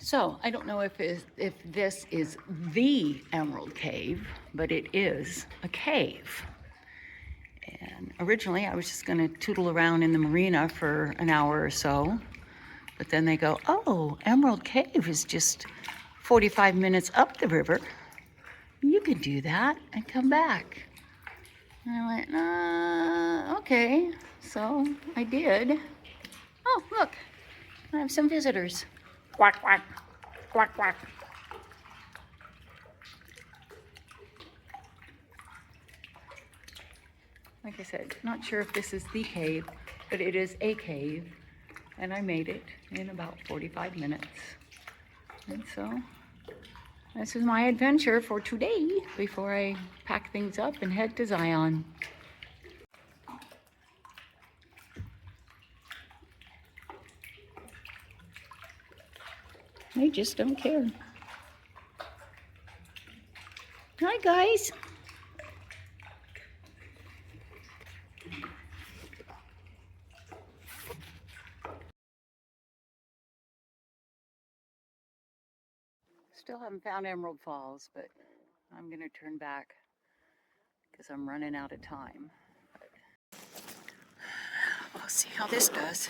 So I don't know if this is the Emerald Cave, but it is a cave. And originally I was just gonna tootle around in the marina for an hour or so, but then they go, oh, Emerald Cave is just 45 minutes up the river. You can do that and come back. And I went, okay. So I did. Oh, look, I have some visitors. Quack, quack, quack, quack. Like I said, not sure if this is the cave, but it is a cave, and I made it in about 45 minutes. And so this is my adventure for today before I pack things up and head to Zion. They just don't care. Hi, guys. Still haven't found Emerald Falls, but I'm gonna turn back because I'm running out of time. We'll see how this does.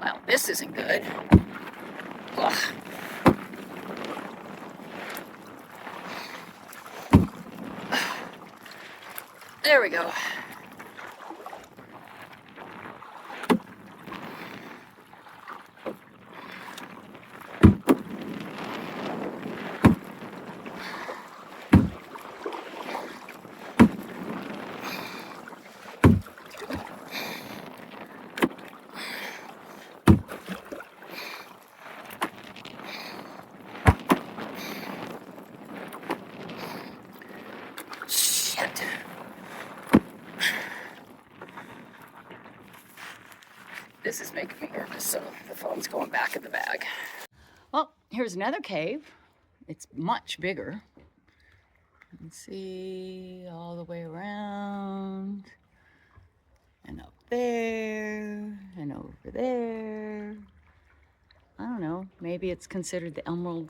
Well, this isn't good. Ugh. There we go. Shit. This is making me nervous, so the phone's going back in the bag. Well, here's another cave. It's much bigger. You can see all the way around, and up there, and over there. I don't know, maybe it's considered the Emerald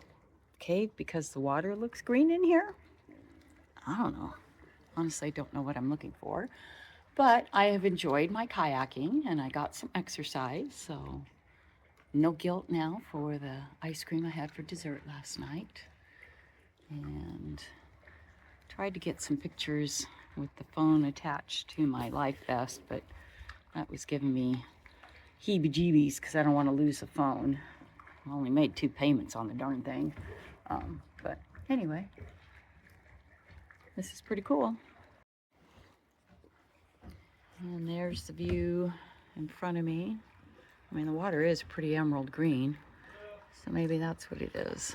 Cave because the water looks green in here? I don't know. Honestly, I don't know what I'm looking for. But I have enjoyed my kayaking and I got some exercise, so no guilt now for the ice cream I had for dessert last night. And tried to get some pictures with the phone attached to my life vest, but that was giving me heebie-jeebies because I don't want to lose the phone. I only made 2 payments on the darn thing. But anyway, this is pretty cool. And there's the view in front of me. I mean, the water is pretty emerald green, so maybe that's what it is.